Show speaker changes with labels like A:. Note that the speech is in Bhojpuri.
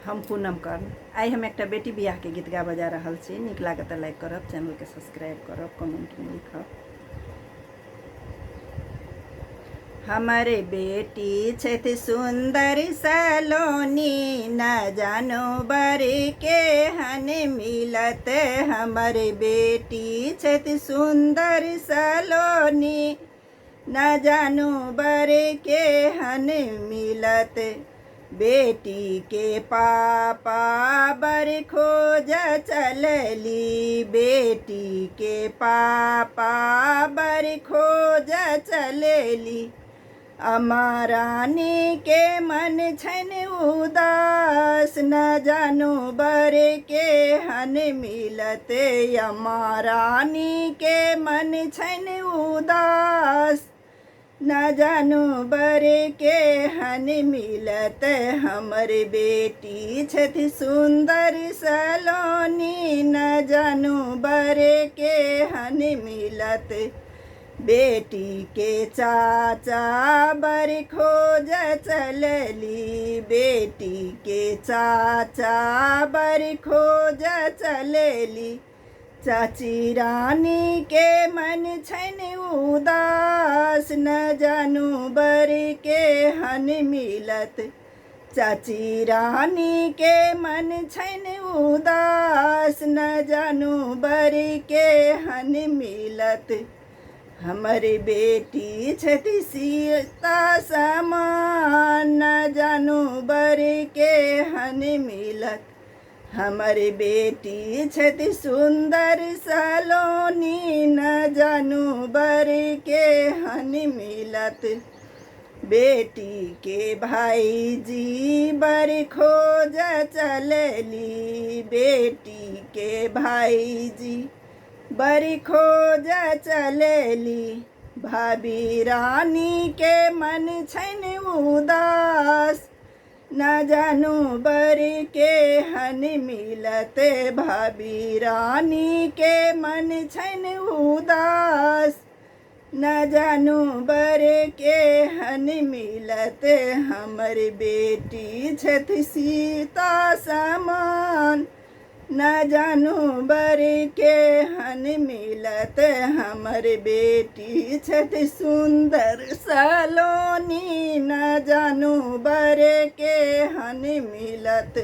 A: हम पूनम कर्ण आई हम एक बेटी बियाह के गीत गा बजा रहा छी। निक लागत लाइक करब, चैनल के सब्सक्राइब करब, कमेंट में लिखब। हमारे बेटी छथि सुंदर सलोनी, न जानो बरे के हन मिलत। हमारे बेटी छथि सुंदर सलोनी, न जानो बरे के हन मिलत। बेटी के पापा बर खोज चलली, बेटी के पापा बर खोज चलली। अमारानी के मन छन उदास, न जानो बरे के हन मिलत। अमारानी के मन छन उदास, न जानो बरे के हन मिलत। हमर बेटी छथि सुंदर सलोनी, न जानो बरे के हन मिलत। बेटी के चाचा बर खोज चलली, बेटी के चाचा बर खोज चलली। चाची रानी के मन छन उदास, न जानो बरे के हन मिलत। चाची रानी के मन छन उदास, न जानो बरे के हन मिलत। हमारी बेटी छथि सीता समान, न जानो बरे के हन मिलत। हमारी बेटी छथि सुंदर सलोनी, न जानो बरे के हन मिलत। बेटी के भाई जी बर खोज चलली, बेटी के भाई जी बर खोज चलली। भाभी रानी के मन छन उदास, न जानो बरे के हन मिलत। भाभी रानी के मन छन उदास, न जानो बरे के हन मिलत। हमर बेटी छथि सीता समान, न जानो बरे के हन मिलत। हमर बेटी छथि सुंदर सलोनी, न जानो बरे के हन मिलत।